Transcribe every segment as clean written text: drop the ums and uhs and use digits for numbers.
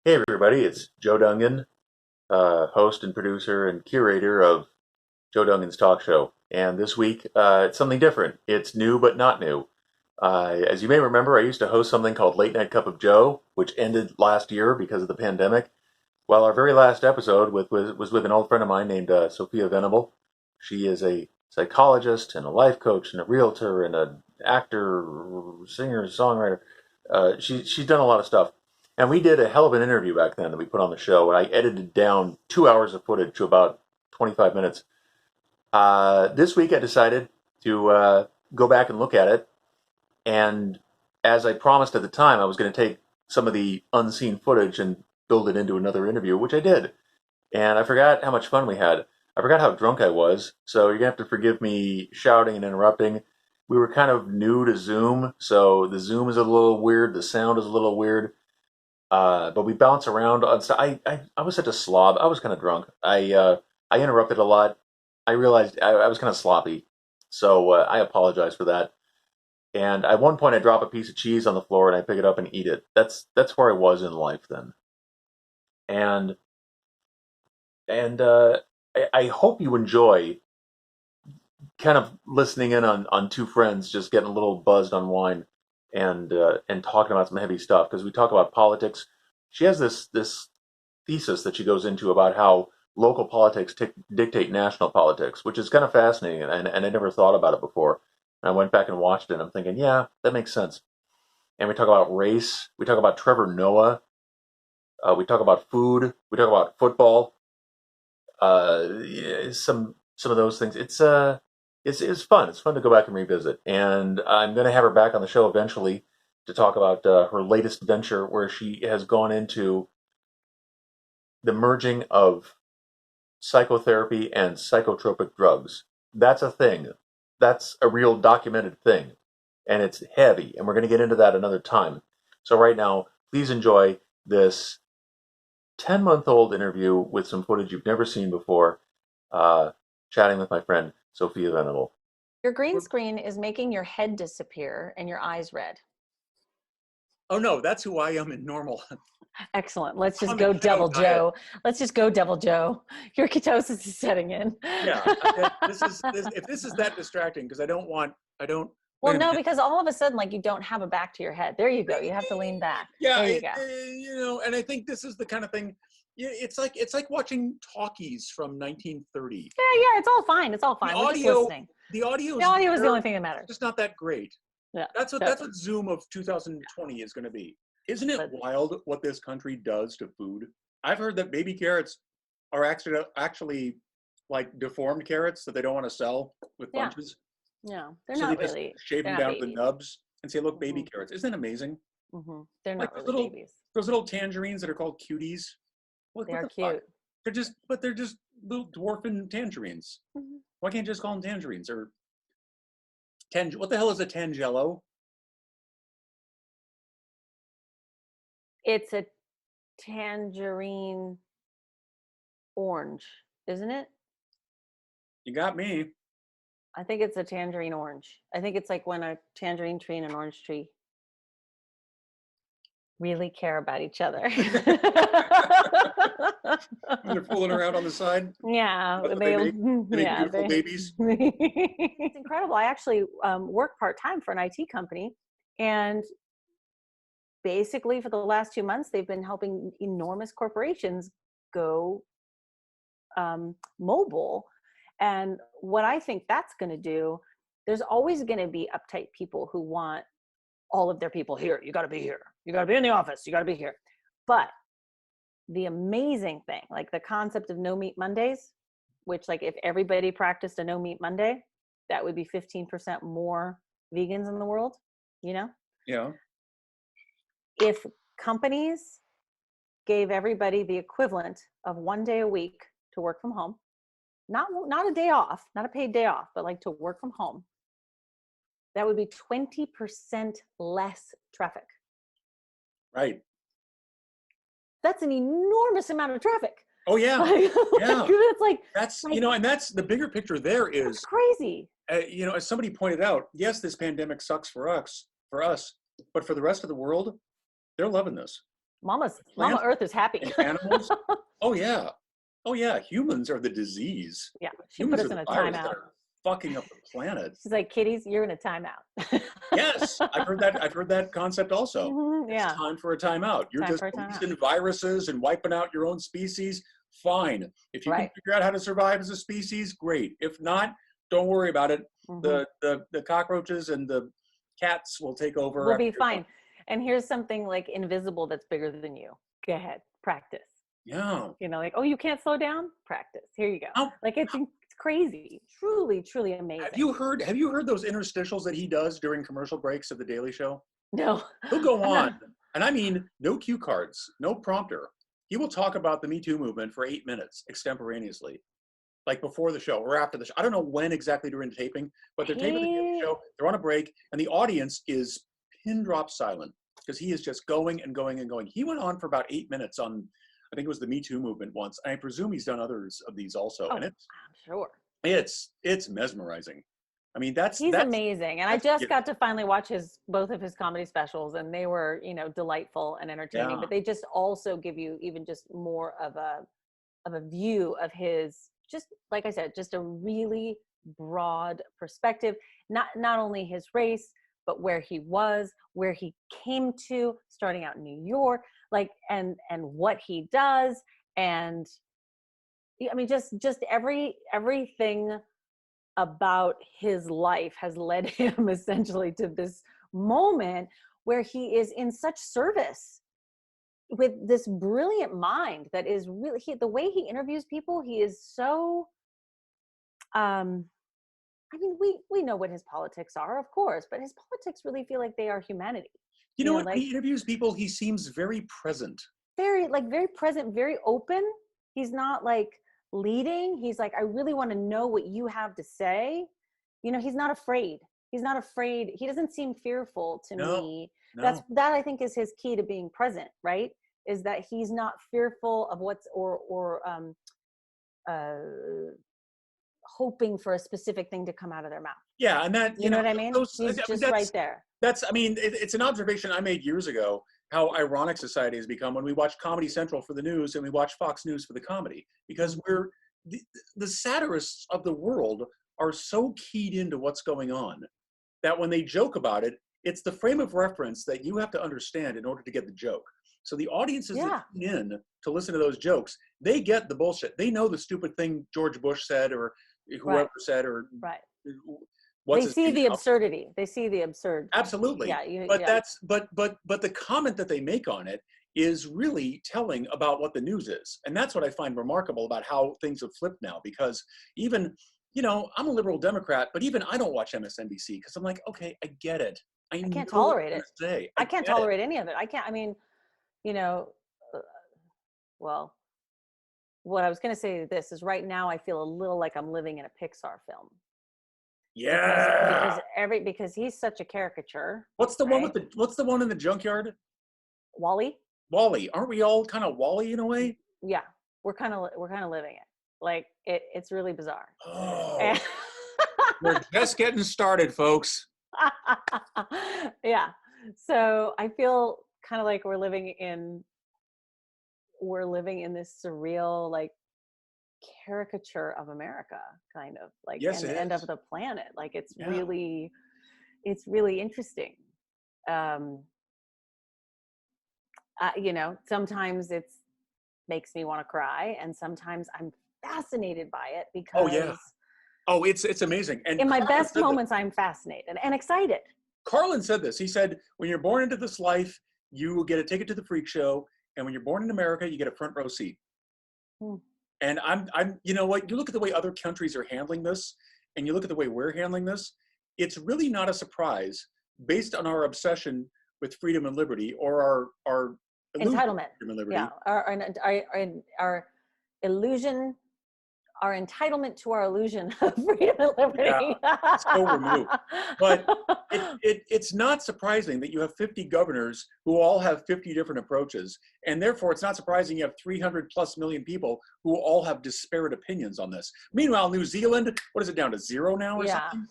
Hey everybody, it's Joe Dungan, host and producer and curator of Joe Dungan's Talk Show. And this week, it's something different. It's new but not new. As you may remember, I used to host something called Late Night Cup of Joe, which ended last year because of the pandemic. Well, our very last episode was with an old friend of mine named Sophia Venable. She is a psychologist and a life coach and a realtor and an actor, singer, songwriter. She's done a lot of stuff. And we did a hell of an interview back then that we put on the show. And I edited down 2 hours of footage to about 25 minutes. This week I decided to go back and look at it. And as I promised at the time, I was going to take some of the unseen footage and build it into another interview, which I did. And I forgot how much fun we had. I forgot how drunk I was. So you're going to have to forgive me shouting and interrupting. We were kind of new to Zoom. So the Zoom is a little weird. The sound is a little weird. But we bounce around on stuff. I was such a slob. I was kind of drunk. I interrupted a lot. I realized I was kind of sloppy, so I apologize for that. And at one point, I drop a piece of cheese on the floor and I pick it up and eat it. That's where I was in life then. And I hope you enjoy kind of listening in on two friends just getting a little buzzed on wine and talking about some heavy stuff because we talk about politics. She has this thesis that she goes into about how local politics dictate national politics, which is kind of fascinating, and I never thought about it before. And I went back and watched it, and I'm thinking, yeah, that makes sense. And we talk about race, we talk about Trevor Noah, we talk about food, we talk about football, yeah, some of those things. It's fun. It's fun to go back and revisit. And I'm going to have her back on the show eventually to talk about her latest venture, where she has gone into the merging of psychotherapy and psychotropic drugs. That's a thing. That's a real documented thing. And it's heavy. And we're going to get into that another time. So right now, please enjoy this 10-month-old interview with some footage you've never seen before, chatting with my friend Sophia Venable. Your green screen is making your head disappear and your eyes red. Oh no, that's who I am in normal. Excellent. Let's just go Devil Joe. Let's just go Devil Joe. Your ketosis is setting in. Yeah, if this is that distracting, because I don't. Well, no, because all of a sudden, like, you don't have a back to your head. There you go. You have to lean back. Yeah, there you go. And I think this is the kind of thing. Yeah, it's like watching talkies from 1930. Yeah, it's all fine. It's all fine. We're just listening. The audio is the only thing that matters. It's just not that great. Yeah, that's what Zoom of 2020 is going to be. Isn't it wild what this country does to food? I've heard that baby carrots are actually like deformed carrots that they don't want to sell with bunches. Yeah, they're not they really. Just shave them down to the nubs and say, "Look, baby carrots." Isn't that amazing? Mm-hmm. They're not like really babies. Those little tangerines that are called cuties. They're cute. They're just little dwarfing tangerines. Mm-hmm. Why can't you just call them tangerines or what the hell is a tangelo? It's a tangerine orange, isn't it? You got me. I think it's a tangerine orange. I think it's like when a tangerine tree and an orange tree really care about each other. They're fooling around on the side. Yeah, beautiful babies. It's incredible. I actually work part-time for an IT company, and basically for the last 2 months, they've been helping enormous corporations go mobile. And what I think that's going to do, there's always going to be uptight people who want all of their people here. You got to be here. You got to be in the office. You got to be here. But the amazing thing, like the concept of no meat Mondays, which, like, if everybody practiced a no meat Monday, that would be 15% more vegans in the world, you know? Yeah. If companies gave everybody the equivalent of 1 day a week to work from home, not a day off, not a paid day off, but like to work from home, that would be 20% less traffic. Right. That's an enormous amount of traffic. Oh yeah. Yeah. That's and that's the bigger picture. There is crazy. As somebody pointed out, yes, this pandemic sucks for us, but for the rest of the world, they're loving this. Mama Plants Earth is happy. and animals. Oh yeah. Oh yeah. Humans are the disease. Yeah, she put Humans us are in the a virus that timeout. are fucking up the planet. She's like, "Kitties, you're in a timeout." Yes, I've heard that. I've heard that concept also. It's Yeah, time for a timeout. You're time just for a timeout. releasing viruses and wiping out your own species. Fine. If you can Right. figure out how to survive as a species, great. If not, don't worry about it. The cockroaches and the cats will take over. We'll after be you're done. fine. And here's something like invisible that's bigger than you. Go ahead, practice. Yeah. You know, like, oh, you can't slow down? Practice. Here you go. How, Like it's crazy. Truly, truly amazing. have you heard those interstitials that he does during commercial breaks of the Daily Show? No. He'll go I'm on, not- and I mean no cue cards, no prompter. He will talk about the Me Too movement for 8 minutes extemporaneously, like before the show or after the show. I don't know when exactly during taping, but they're taping the Daily Show. They're on a break, and the audience is pin drop silent because he is just going and going and going. He went on for about 8 minutes on, I think it was the Me Too movement once, and I presume he's done others of these also. Oh, And I'm sure. it's mesmerizing. I mean, He's amazing. And I just yeah. got to finally watch both of his comedy specials, and they were, you know, delightful and entertaining, Yeah. but they just also give you even just more of a view of his, just like I said, just a really broad perspective, not only his race, but where he was, where he came to, starting out in New York, like, and what he does. And I mean, just everything about his life has led him essentially to this moment where he is in such service with this brilliant mind that is really, the way he interviews people, he is so, I mean, we know what his politics are, of course, but his politics really feel like they are humanity. You know what? Like, When he interviews people, he seems very present. very present, very open. He's not like leading. He's like, I really want to know what you have to say. You know, he's not afraid. He doesn't seem fearful to me. No. That I think is his key to being present, right? Is that he's not fearful of what's hoping for a specific thing to come out of their mouth. Yeah, and that You know what I mean? He's just right there. It's an observation I made years ago. How ironic society has become when we watch Comedy Central for the news and we watch Fox News for the comedy, because we're the satirists of the world are so keyed into what's going on that when they joke about it, it's the frame of reference that you have to understand in order to get the joke. So the audiences that tune in to listen to those jokes, they get the bullshit. They know the stupid thing George Bush said or whoever said or they see the absurdity. They see the absurd. Absolutely. Yeah. But the comment that they make on it is really telling about what the news is. And that's what I find remarkable about how things have flipped now, because even, you know, I'm a liberal Democrat, but even I don't watch MSNBC because I'm like, okay, I get it. I can't tolerate it. I can't tolerate any of it. I mean, you know, well, what I was going to say to this is right now I feel a little like I'm living in a Pixar film. Yeah. Because he's such a caricature. What's the one in the junkyard? Wall-E. Wall-E. Aren't we all kind of Wall-E in a way? Yeah. We're kind of living it. Like it's really bizarre. Oh. We're just getting started, folks. Yeah. So I feel kind of like we're living in this surreal, like, caricature of America, kind of like, yes, and the end of the planet. Like it's really interesting. You know, sometimes it's makes me want to cry, and sometimes I'm fascinated by it because it's amazing. And in my best moments, I'm fascinated and excited. Carlin said this. He said, when you're born into this life, you get a ticket to the freak show, and when you're born in America, you get a front row seat. And I'm, you know what, you look at the way other countries are handling this, and you look at the way we're handling this, it's really not a surprise based on our obsession with freedom and liberty, or our entitlement. Freedom and liberty. Yeah, our illusion, our entitlement to our illusion of freedom and liberty. Yeah, so removed. But it's not surprising that you have 50 governors who all have 50 different approaches. And therefore, it's not surprising you have 300 plus million people who all have disparate opinions on this. Meanwhile, New Zealand, what is it, down to 0 now or something?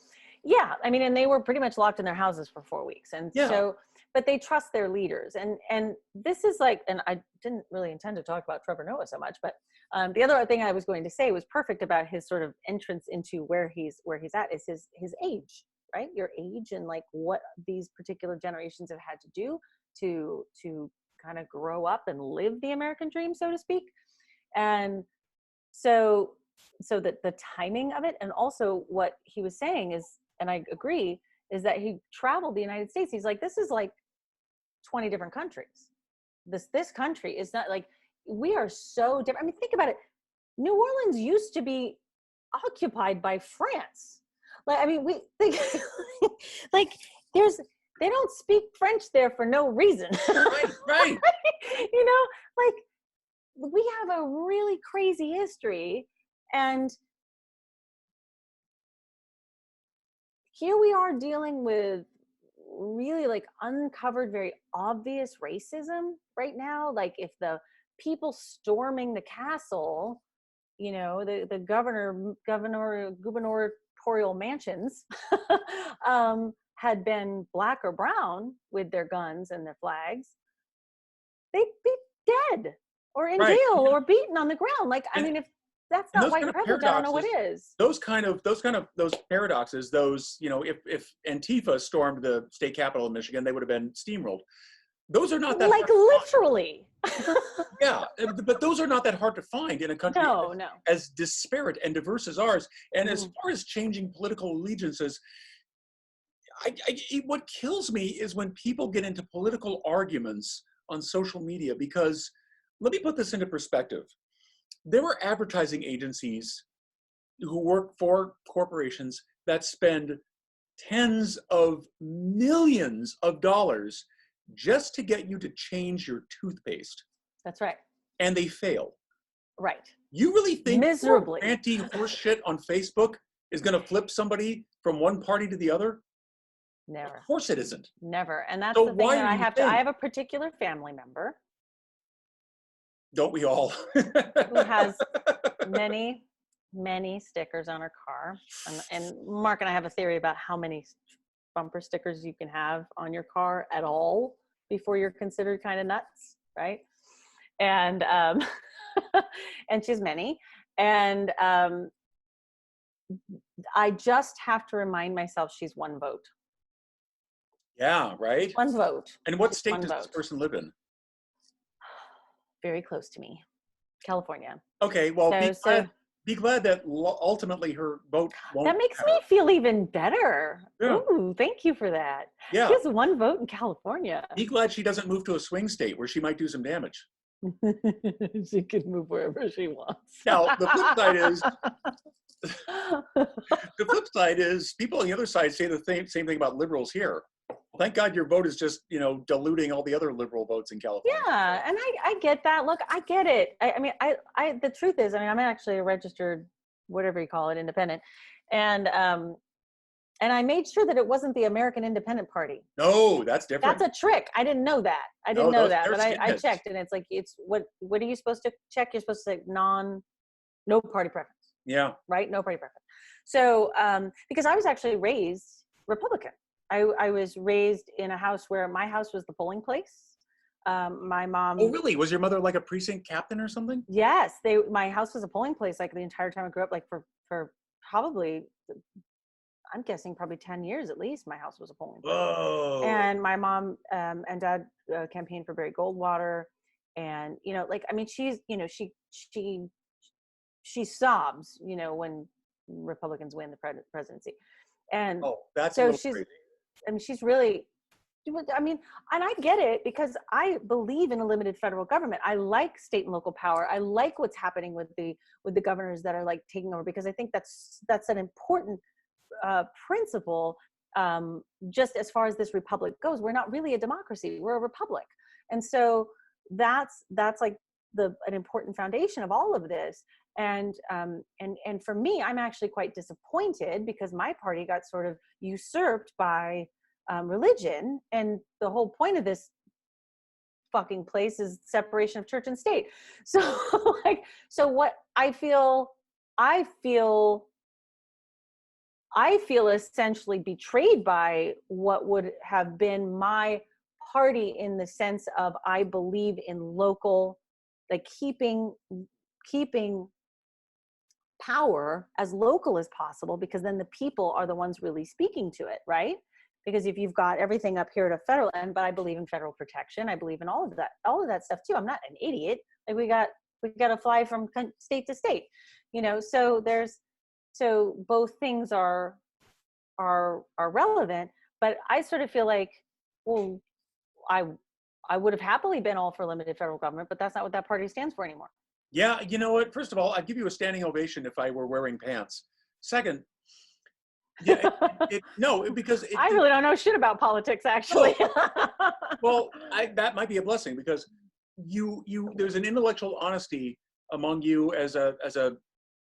Yeah, I mean, and they were pretty much locked in their houses for 4 weeks. And so but they trust their leaders. And this is like, and I didn't really intend to talk about Trevor Noah so much, but the other thing I was going to say was perfect about his sort of entrance into where he's at is his age, right? Your age and like what these particular generations have had to do to kind of grow up and live the American dream, so to speak. And so that the timing of it, and also what he was saying is, and I agree, is that he traveled the United States. He's like, this is like 20 different countries. This country is not like, we are so different. I mean, think about it. New Orleans used to be occupied by France. Like, I mean, we think like they don't speak French there for no reason. Right. You know, like we have a really crazy history, and here we are dealing with really like uncovered, very obvious racism right now. Like if the people storming the castle, you know, the gubernatorial mansions had been black or brown with their guns and their flags, they'd be dead or in jail or beaten on the ground. Like, I mean, if that's not white privilege, I don't know what is. Those paradoxes, you know, if Antifa stormed the state capitol of Michigan, they would have been steamrolled. Those are not that like literally. Yeah, but those are not that hard to find in a country as disparate and diverse as ours. And as far as changing political allegiances, what kills me is when people get into political arguments on social media, because let me put this into perspective. There are advertising agencies who work for corporations that spend tens of millions of dollars just to get you to change your toothpaste. That's right. And they fail. Right. You really think miserably ranty horse shit on Facebook is going to flip somebody from one party to the other? Never. Of course it isn't. Never. And that's the thing that I have a particular family member. Don't we all? Who has many, many stickers on her car. And Mark and I have a theory about how many bumper stickers you can have on your car at all before you're considered kind of nuts, right? And and she's many. And I just have to remind myself she's one vote. Yeah, right? One vote. And what state does this person live in? Very close to me. California. Okay, well, be glad that ultimately her vote won't That makes me feel even better. Yeah. Ooh, thank you for that. Yeah. She has one vote in California. Be glad she doesn't move to a swing state where she might do some damage. She can move wherever she wants. Now, the flip side is people on the other side say the same thing about liberals here. Thank God your vote is just, you know, diluting all the other liberal votes in California. Yeah, and I get that. Look, I get it. I mean, the truth is, I mean, I'm actually a registered, whatever you call it, independent, and I made sure that it wasn't the American Independent Party. No, that's different. That's a trick. I didn't know that. But I checked, and it's like, it's what are you supposed to check? You're supposed to say no party preference. Yeah. Right? No party preference. So, because I was actually raised Republican. I was raised in a house where my house was the polling place. My mom. Oh, really? Was your mother like a precinct captain or something? Yes, my house was a polling place like the entire time I grew up. Like for probably, I'm guessing probably 10 years at least. My house was a polling place. Whoa. And my mom and dad campaigned for Barry Goldwater, and you know, like I mean, she's you know she sobs, you know, when Republicans win the presidency, and that's so she's. Crazy. I mean, she's really, I mean, and I get it because I believe in a limited federal government. I like state and local power. I like what's happening with the governors that are like taking over, because I think that's an important principle. Just as far as this republic goes, we're not really a democracy. We're a republic. And so that's like an important foundation of all of this. And for me, I'm actually quite disappointed because my party got sort of usurped by religion, and the whole point of this fucking place is separation of church and state. So so what I feel essentially betrayed by what would have been my party in the sense of I believe in local, like keeping power as local as possible, because then the people are the ones really speaking to it, right? Because if you've got everything up here at a federal end, but I believe in federal protection, I believe in all of that stuff too. I'm not an idiot. Like we got to fly from state to state, so both things are relevant. But I sort of feel like, well, I would have happily been all for limited federal government, but that's not what that party stands for anymore. Yeah, you know what? First of all, I'd give you a standing ovation if I were wearing pants. Second, yeah, because I really don't know shit about politics, actually. well, that might be a blessing, because there's an intellectual honesty among you as a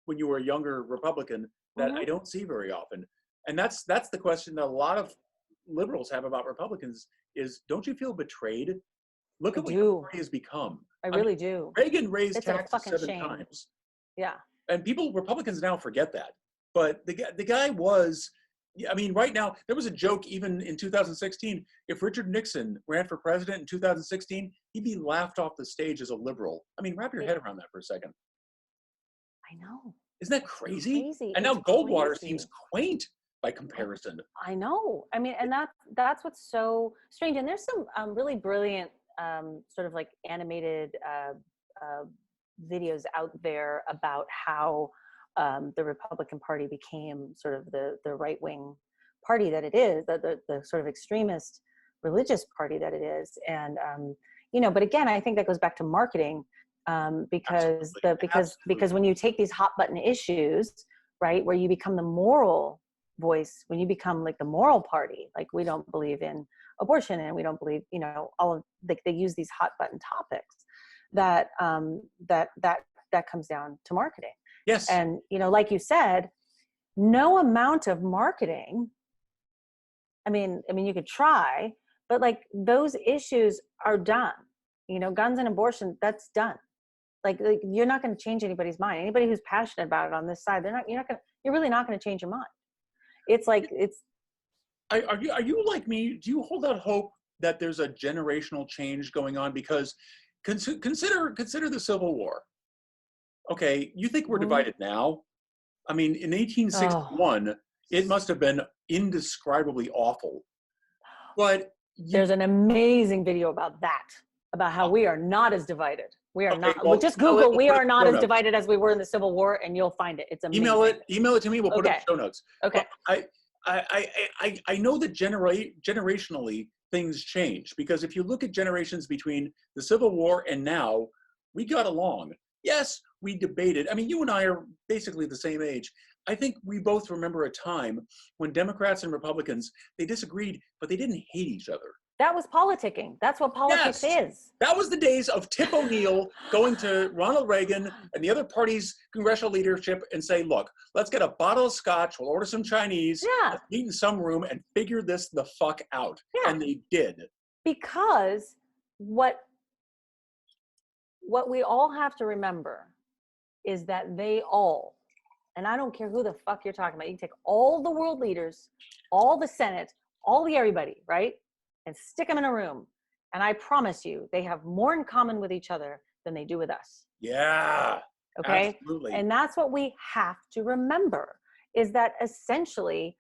when you were a younger Republican that I don't see very often, and that's the question that a lot of liberals have about Republicans is, don't you feel betrayed? Look at what your party has become. I really do. Reagan raised taxes 7 times. Yeah. And Republicans now forget that. But the guy was, I mean, right now, there was a joke even in 2016. If Richard Nixon ran for president in 2016, he'd be laughed off the stage as a liberal. I mean, wrap your head around that for a second. I know. Isn't that crazy? Crazy. And now Goldwater seems quaint by comparison. I know. I mean, and that's what's so strange. And there's some really brilliant sort of like animated videos out there about how the Republican Party became sort of the right-wing party that it is, the sort of extremist religious party that it is. And but again, I think that goes back to marketing, because when you take these hot button issues, right, where you become the moral voice, when you become like the moral party, like we don't believe in abortion and we don't believe, all of they use these hot button topics, that comes down to marketing. Yes. And like you said, no amount of marketing, I mean you could try, but like those issues are done. Guns and abortion, that's done. Like you're not going to change anybody's mind. Anybody who's passionate about it on this side, you're really not going to change your mind. It's like Are you like me? Do you hold out hope that there's a generational change going on? Because consider the Civil War. Okay, you think we're divided now? I mean, in 1861, it must have been indescribably awful. But there's an amazing video about how we are not as divided. We are not. Well, just Google "we are not as divided as we were in the Civil War" and you'll find it. It's amazing. Email it to me. We'll put it in the show notes. Okay. But I know that generationally things change, because if you look at generations between the Civil War and now, we got along. Yes, we debated. I mean, you and I are basically the same age. I think we both remember a time when Democrats and Republicans, they disagreed, but they didn't hate each other. That was politicking. That's what politics is. That was the days of Tip O'Neill going to Ronald Reagan and the other party's congressional leadership and say, look, let's get a bottle of scotch, we'll order some Chinese, let's meet in some room and figure this the fuck out. Yeah. And they did. Because what we all have to remember is that they all, and I don't care who the fuck you're talking about, you can take all the world leaders, all the Senate, all the everybody, right? And stick them in a room. And I promise you, they have more in common with each other than they do with us. Yeah. Okay. Absolutely. And that's what we have to remember, is that essentially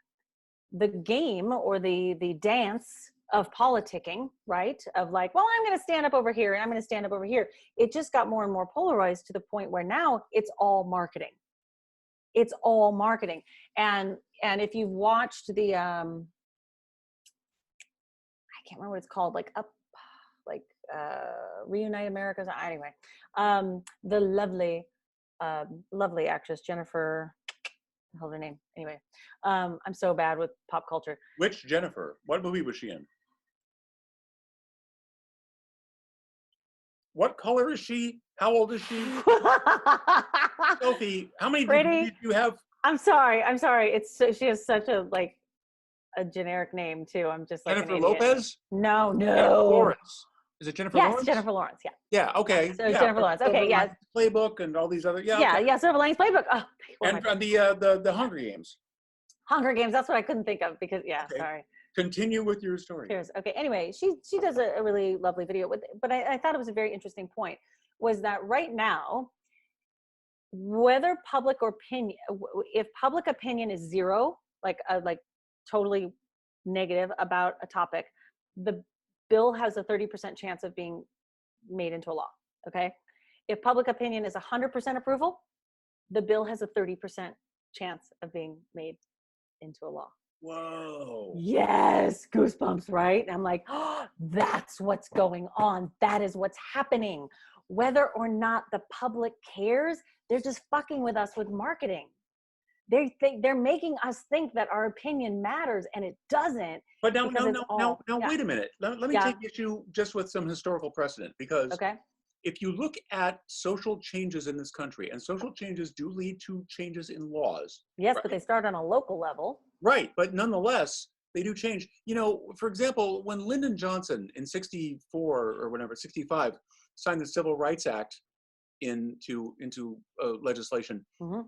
the game or the dance of politicking, right? Of like, well, I'm going to stand up over here and I'm going to stand up over here. It just got more and more polarized to the point where now it's all marketing. It's all marketing. And if you've watched the, I can't remember what it's called, Reunite America. Anyway, the lovely actress, Jennifer, the hell's her name? Anyway, I'm so bad with pop culture. Which Jennifer? What movie was she in? What color is she? How old is she? Sophie, how many did you have? I'm sorry. She has such a generic name too. I'm just like Jennifer Lopez? No. Jennifer Lawrence. Is it Jennifer Lawrence? Yes, Jennifer Lawrence. Yeah. Yeah. Okay. So Jennifer Lawrence. Okay. Yeah. Playbook and all these other. Yeah. Yeah. Okay. Yeah. Silver Linings Playbook. Oh. And the Hunger Games. Hunger Games. That's what I couldn't think of because okay. Sorry. Continue with your story. Cheers. Okay. Anyway, she does a really lovely video with, but I thought it was a very interesting point, was that right now, whether public opinion, if public opinion is zero, like totally negative about a topic, the bill has a 30% chance of being made into a law. Okay. If public opinion is 100% approval, the bill has a 30% chance of being made into a law. Whoa. Yes, goosebumps, right? And I'm like, oh, that's what's going on. That is what's happening. Whether or not the public cares, they're just fucking with us with marketing. They're making us think that our opinion matters, and it doesn't. But now, Yeah. wait a minute. Let me take issue just with some historical precedent, because Okay. if you look at social changes in this country, and social changes do lead to changes in laws. Yes, right? but they start on a local level. Right, but nonetheless, they do change. You know, for example, when Lyndon Johnson in 64 or whatever, 65, signed the Civil Rights Act into legislation, Mm-hmm.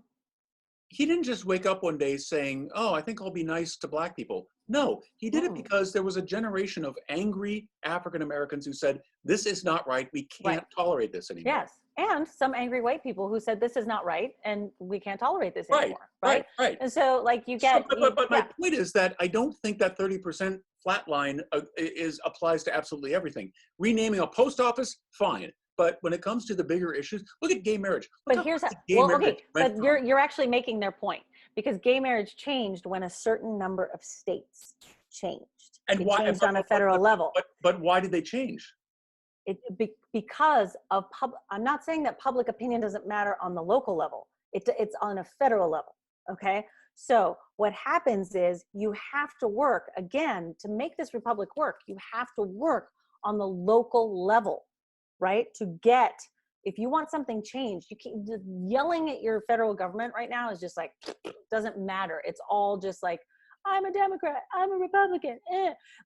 he didn't just wake up one day saying, oh, I think I'll be nice to black people. No, he did it because there was a generation of angry African Americans who said, this is not right. We can't tolerate this anymore. Yes. And some angry white people who said, this is not right, and we can't tolerate this anymore. Right. And so, like, you get. But my point is that I don't think that 30% flat line applies to absolutely everything. Renaming a post office, fine. But when it comes to the bigger issues, look at gay marriage. But here's but you're actually making their point, because gay marriage changed when a certain number of states changed. And it why, changed on a federal level. But why did they change? Because of I'm not saying that public opinion doesn't matter on the local level. It's on a federal level. Okay. So what happens is you have to work, again, to make this republic work. You have to work on the local level, right? To get, if you want something changed, you can't, yelling at your federal government right now is just like, doesn't matter. It's all just like, I'm a Democrat, I'm a Republican.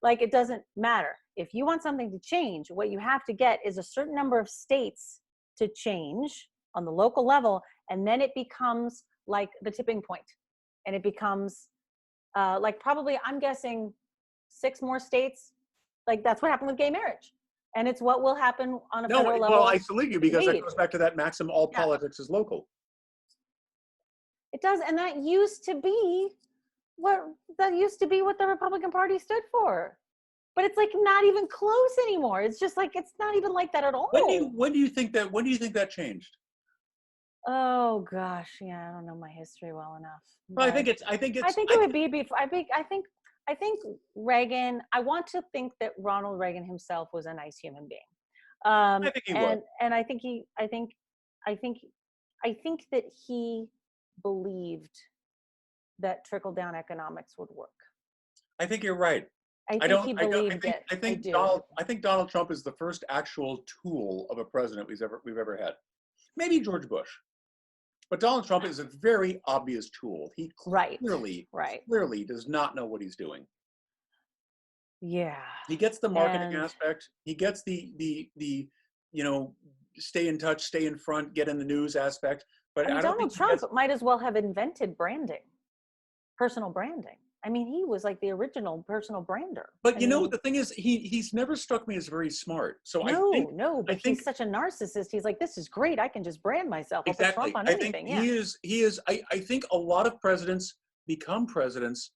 Like, it doesn't matter. If you want something to change, what you have to get is a certain number of states to change on the local level. And then it becomes like the tipping point. And it becomes like, probably, I'm guessing 6 more states. Like, that's what happened with gay marriage. And it's what will happen on a federal level. Well, I salute you, because that goes back to that maxim, all politics is local. It does. And that used to be what the Republican Party stood for. But it's like not even close anymore. It's just like, it's not even like that at all. When do you think that changed? Oh gosh, yeah, I don't know my history well enough. Well, I think it would be before. I think Reagan. I want to think that Ronald Reagan himself was a nice human being. I think he was. And I think that he believed that trickle down economics would work. I think you're right. I think Donald Trump is the first actual tool of a president we've ever had. Maybe George Bush. But Donald Trump is a very obvious tool. He clearly does not know what he's doing. Yeah. He gets the marketing aspect. He gets the stay in touch, stay in front, get in the news aspect. But I don't Donald Trump might as well have invented branding, personal branding. I mean, he was like the original personal brander. But the thing is, he's never struck me as very smart. So but he's such a narcissist. He's like, this is great. I can just brand myself. Exactly. I'll put Trump on anything. He is. I think a lot of presidents become presidents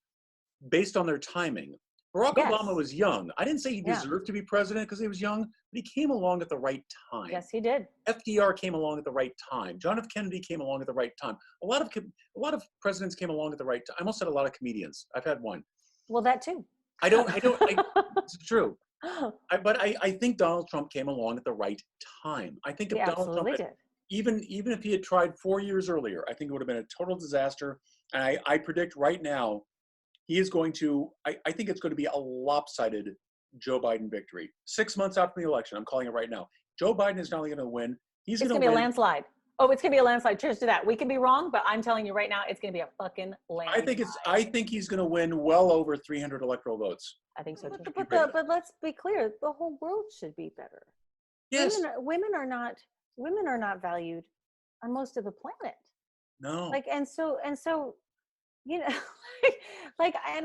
based on their timing. Barack Obama was young. I didn't say he deserved to be president because he was young, but he came along at the right time. Yes, he did. FDR came along at the right time. John F. Kennedy came along at the right time. A lot of presidents came along at the right time. I almost said a lot of comedians. I've had one. Well, that too. It's true. But I think Donald Trump came along at the right time. I think if Donald Trump did. Even if he had tried 4 years earlier, I think it would have been a total disaster. And I predict right now, he is going to, I think it's going to be a lopsided Joe Biden victory. 6 months after the election, I'm calling it right now. Joe Biden is not only going to win, it's going to be a landslide. Oh, it's going to be a landslide. Cheers to that. We can be wrong, but I'm telling you right now, it's going to be a fucking landslide. I think he's going to win well over 300 electoral votes. I think so too. But let's be clear, the whole world should be better. Yes. Women are not valued on most of the planet. No. And so, and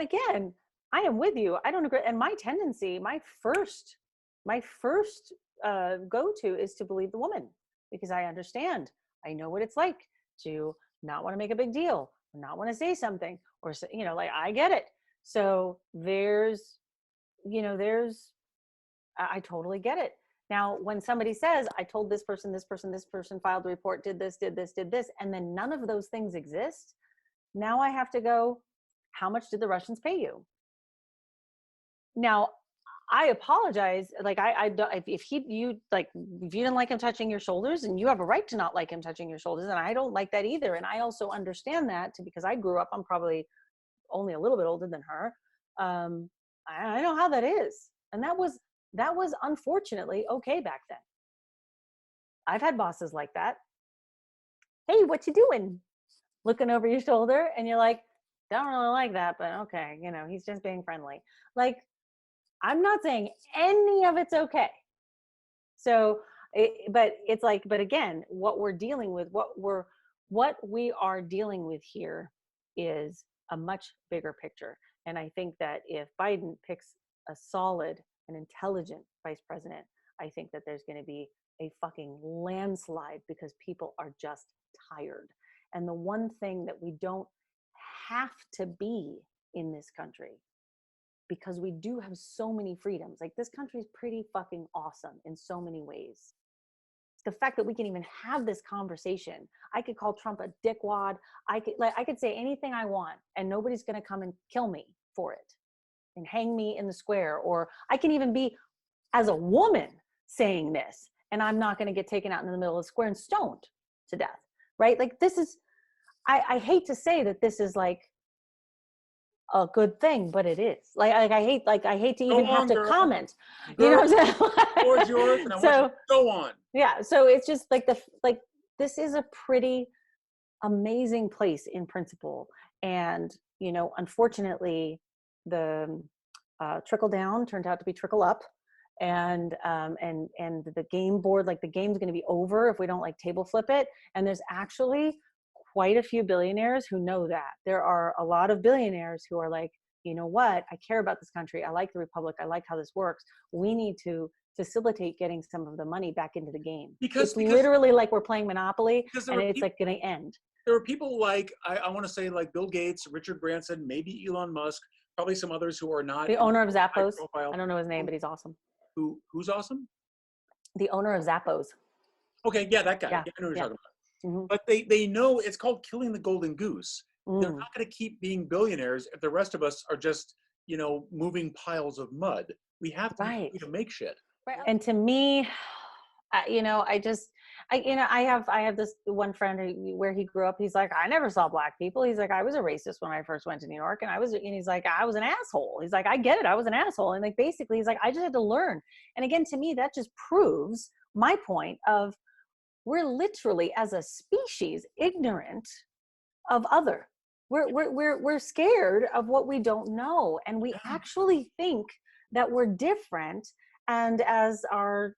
again, I am with you. I don't agree. And my tendency, my first go-to is to believe the woman, because I understand. I know what it's like to not want to make a big deal, or not want to say something, or, you know, like, I get it. So there's, you know, I totally get it. Now, when somebody says, I told this person, this person filed a report, did this, and then none of those things exist, now I have to go, how much did the Russians pay you? Now, I apologize. Like, I don't, if you didn't like him touching your shoulders, and you have a right to not like him touching your shoulders, and I don't like that either. And I also understand that because I grew up, I'm probably only a little bit older than her. I know how that is. And that was unfortunately okay back then. I've had bosses like that. Hey, what you doing? Looking over your shoulder, and you're like, don't really like that, but okay, you know, he's just being friendly. Like, I'm not saying any of it's okay. So, but it's like, but again, what we're dealing with, what we are dealing with here is a much bigger picture. And I think that if Biden picks a solid and intelligent vice president, I think that there's going to be a fucking landslide, because people are just tired. And the one thing that we don't have to be in this country, because we do have so many freedoms. Like, this country is pretty fucking awesome in so many ways. The fact that we can even have this conversation, I could call Trump a dickwad. I could say anything I want, and nobody's going to come and kill me for it and hang me in the square. Or I can even be, as a woman, saying this, and I'm not going to get taken out in the middle of the square and stoned to death. Right? Like, this is, I hate to say that this is like a good thing, but it is. I hate to even have to comment. You know what I'm saying? Towards yours, and I want you to go on. Yeah. So it's just like this is a pretty amazing place in principle. And, you know, unfortunately, the trickle down turned out to be trickle up. And the game board, like, the game's going to be over if we don't like table flip it. And there's actually quite a few billionaires who know that. There are a lot of billionaires who are like, you know what, I care about this country. I like the republic. I like how this works. We need to facilitate getting some of the money back into the game. Because literally like we're playing Monopoly, and it's like going to end. There are people like, I want to say, like Bill Gates, Richard Branson, maybe Elon Musk, probably some others who are not. The owner of Zappos. I don't know his name, but he's awesome. Who's awesome? The owner of Zappos. Okay, yeah, that guy. Yeah, I know what you're talking about. Mm-hmm. But they know it's called killing the golden goose. They're not going to keep being billionaires if the rest of us are just, you know, moving piles of mud. We have to be free to make shit. Right. And to me, you know, I have this one friend where he grew up. He's like, I never saw black people. He's like, I was a racist when I first went to New York, and he's like, I was an asshole. He's like, I get it. I was an asshole. And like, basically he's like, I just had to learn. And again, to me, that just proves my point of, we're literally, as a species, ignorant of other. We're scared of what we don't know, and we actually think that we're different. And as our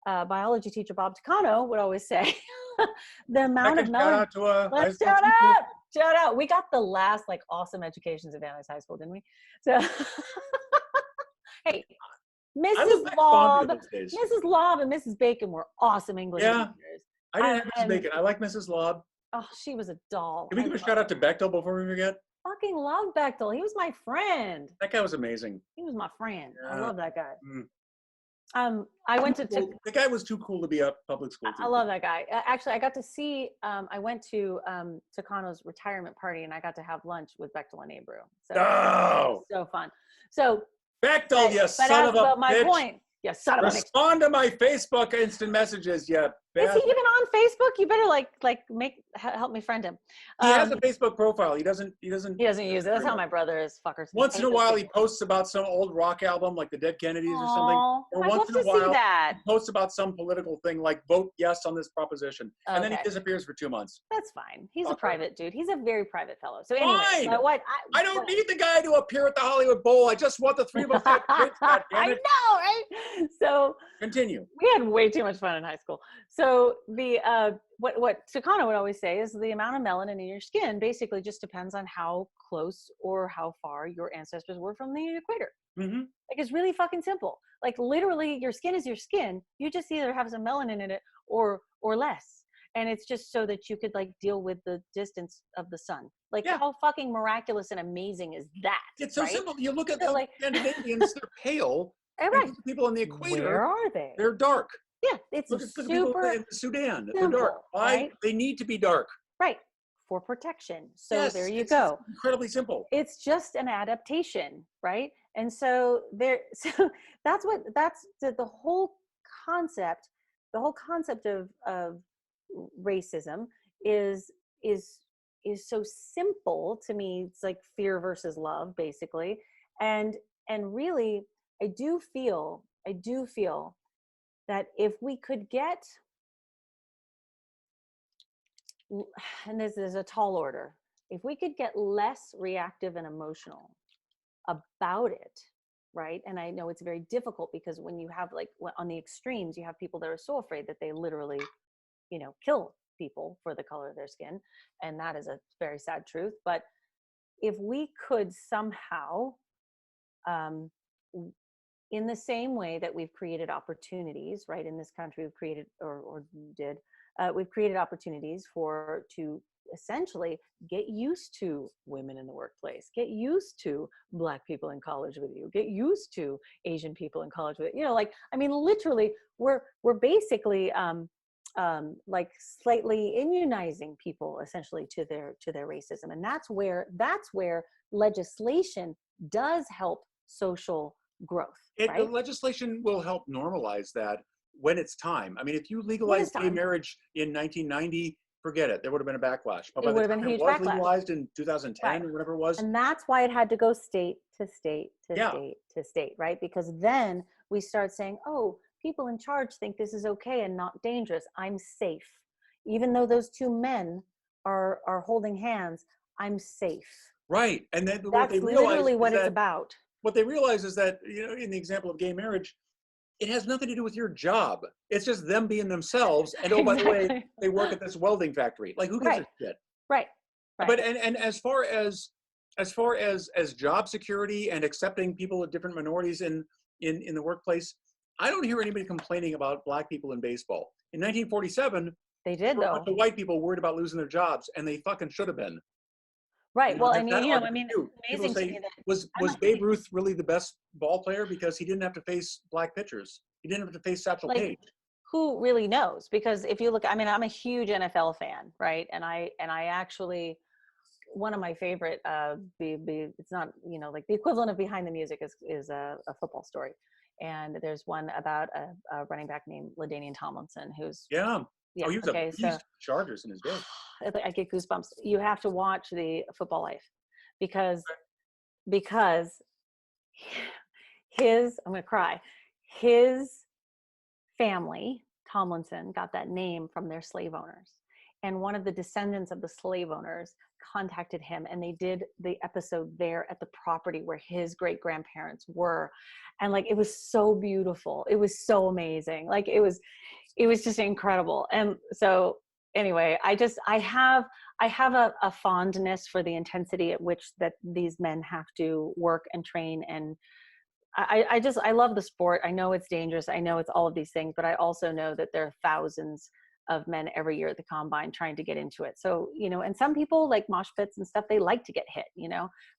biology teacher Bob Takano would always say, the amount of melanin. Let's shout out! We got the last like awesome educations at Van Nuys High School, didn't we? So, hey. Mrs. Lobb and Mrs. Bacon were awesome English teachers. I didn't have Mrs. Bacon. I like Mrs. Lobb. Oh, she was a doll. Can we give a shout out to Bechtel before we forget? Fucking love Bechtel. He was my friend. That guy was amazing. He was my friend. I love that guy. Mm. I went to the guy was too cool to be up public school. I love that guy. Actually, I got to see. I went to Takano's retirement party, and I got to have lunch with Bechtel and Abreu. So so fun. So. Bechtel, you son of a bitch. My point. You son of a bitch. Respond to my Facebook instant messages, you Is he even on Facebook? You better help me friend him. He has a Facebook profile. He doesn't use it. That's how my brother is, fuckers. Once in a while, he posts about some old rock album, like the Dead Kennedys or something. Or I'd once love in a to see while, that. he posts about some political thing, like vote yes on this proposition, and then he disappears for 2 months. That's fine. He's a private dude. He's a very private fellow. So anyway, I don't need the guy to appear at the Hollywood Bowl. I just want the three of us to have kids. I know, right? So continue. We had way too much fun in high school. So So what Takano would always say is the amount of melanin in your skin basically just depends on how close or how far your ancestors were from the equator. Mm-hmm. Like, it's really fucking simple. Like, literally, your skin is your skin. You just either have some melanin in it or less. And it's just so that you could like deal with the distance of the sun. Like, Yeah. how fucking miraculous and amazing is that? It's so right? simple. You look at So, the like, Scandinavians, they're pale. right. And the people on the equator, Where are they? they're dark. Yeah, it's Look at the people super in Sudan. They're simple, dark. Why? right? They need to be dark. Right, for protection. So Yes, there you it's go. incredibly simple. It's just an adaptation, right? And so so that's the whole concept. The whole concept of racism is so simple to me. It's like fear versus love, basically. And really, I do feel that if we could get, and this is a tall order, if we could get less reactive and emotional about it, right? And I know it's very difficult because when you have like on the extremes, you have people that are so afraid that they literally, kill people for the color of their skin. And that is a very sad truth. But if we could somehow, in the same way that we've created opportunities, right? In this country, we've created we've created opportunities to essentially get used to women in the workplace, get used to Black people in college with you, get used to Asian people in college with you. Like, I mean, literally, we're basically like slightly immunizing people essentially to their racism, and that's where legislation does help social growth. The Right? legislation will help normalize that when it's time. I mean, if you legalized gay marriage in 1990, forget it. There would have been a backlash. But by the time it was legalized in 2010 or whatever it was. And that's why it had to go state to state to Yeah. state to state, right? Because then we start saying, oh, people in charge think this is okay and not dangerous. I'm safe. Even though those two men are holding hands, I'm safe. Right. And then that's literally what it's about. What they realize is that, in the example of gay marriage, it has nothing to do with your job. It's just them being themselves. And oh, by the way, they work at this welding factory. Like, who gives a shit? Right. But and as far as job security and accepting people of different minorities in the workplace, I don't hear anybody complaining about Black people in baseball. In 1947, they did, though. The white people worried about losing their jobs, and they fucking should have been. Right. Well, I mean, it's amazing to me that was Babe Ruth really the best ball player because he didn't have to face Black pitchers. He didn't have to face Satchel Paige. Who really knows? Because if you look, I mean, I'm a huge NFL fan, right? And I actually, one of my favorite, it's not, like the equivalent of Behind the Music is a football story. And there's one about a running back named LaDainian Tomlinson, who's he was a beast Chargers in his day. I get goosebumps. You have to watch the Football Life because his, I'm going to cry, his family, Tomlinson, got that name from their slave owners. And one of the descendants of the slave owners contacted him, and they did the episode there at the property where his great grandparents were. And like, it was so beautiful. It was so amazing. Like, it was just incredible. And so anyway, I have a fondness for the intensity at which that these men have to work and train. And I love the sport. I know it's dangerous. I know it's all of these things, but I also know that there are thousands of men every year at the combine trying to get into it. So, and some people like mosh pits and stuff, they like to get hit,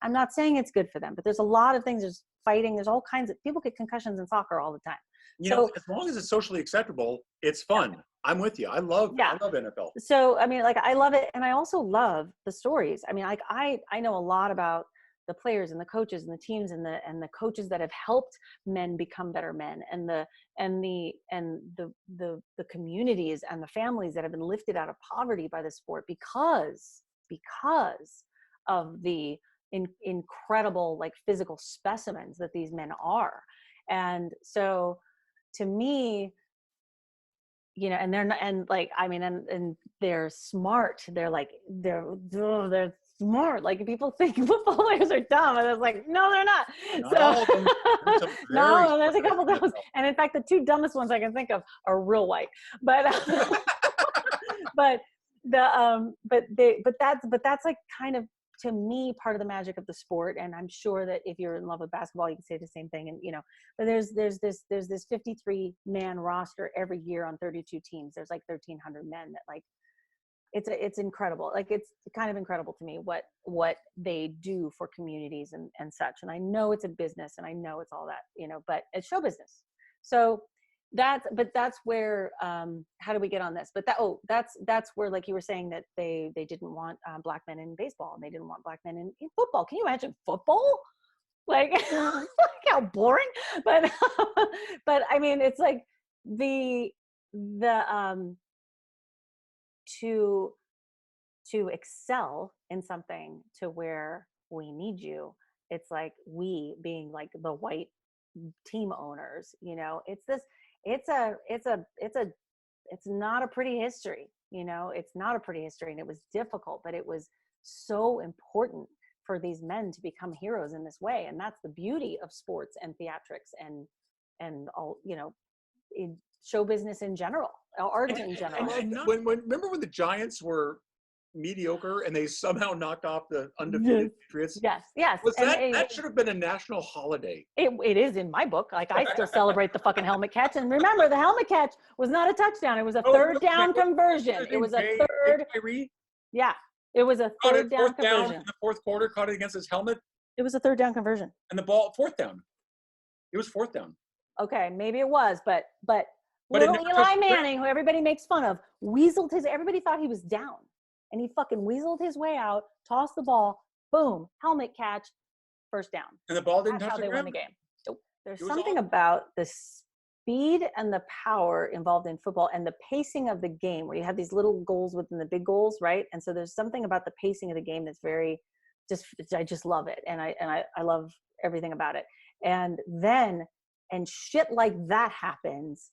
I'm not saying it's good for them, but there's a lot of things. There's fighting. There's all kinds of people get concussions in soccer all the time. As long as it's socially acceptable, it's fun. Yeah. I'm with you. I love NFL. So, I mean, like, I love it. And I also love the stories. I mean, like, I know a lot about the players and the coaches and the teams and the coaches that have helped men become better men, and the communities and the families that have been lifted out of poverty by the sport because of the incredible, like, physical specimens that these men are. And so to me, and they're not, and like, I mean, and they're smart. They're like, they're smart. Like people think football players are dumb, and it's like, no, they're not. Not all of them. There's some very No, there's a smart couple of those. And in fact, the two dumbest ones I can think of are real white. But but that's like kind of, to me, part of the magic of the sport. And I'm sure that if you're in love with basketball, you can say the same thing. And but there's this 53 man roster every year on 32 teams. There's like 1,300 men that, like, it's incredible. Like, it's kind of incredible to me what they do for communities and such. And I know it's a business, and I know it's all that, but it's show business. So that's where, how do we get on this? But that's where, like you were saying, that they didn't want black men in baseball, and they didn't want black men in football. Can you imagine football? Like, like how boring. But but I mean, it's like the to excel in something to where we need you. It's like, we being like the white team owners, it's not a pretty history. It's not a pretty history, and it was difficult, but it was so important for these men to become heroes in this way. And that's the beauty of sports and theatrics and all, in show business in general, art in general. And remember when the Giants were mediocre and they somehow knocked off the undefeated Patriots? Yes. That should have been a national holiday. It is in my book. Like, I still celebrate the fucking helmet catch. And remember, the helmet catch was not a touchdown. It was a third down conversion. It was a third. Yeah, it was a third down conversion. In the fourth quarter, caught it against his helmet. It was a third down conversion. And the ball, fourth down. It was fourth down. Okay, maybe it was, but little Eli Manning, who everybody makes fun of, everybody thought he was down. And he fucking weaseled his way out, tossed the ball, boom, helmet catch, first down. And the ball didn't That's touch how the they won ground. the game. Nope. There's something about the speed and the power involved in football, and the pacing of the game, where you have these little goals within the big goals, right? And so there's something about the pacing of the game that's I just love it. And I love everything about it. And shit like that happens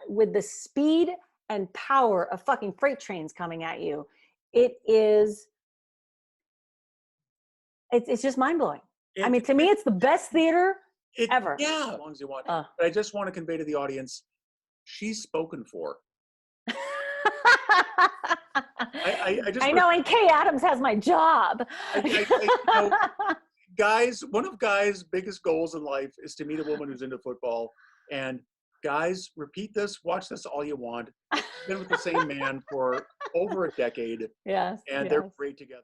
with the speed and power of fucking freight trains coming at you. It's just mind-blowing. I mean, to me, it's the best theater ever. Yeah, as long as you want. But I just want to convey to the audience, she's spoken for. I know, and Kay Adams has my job. Guys, one of Guy's biggest goals in life is to meet a woman who's into football. And guys, repeat this, watch this all you want. Been with the same man for over a decade. Yes. And they're great together.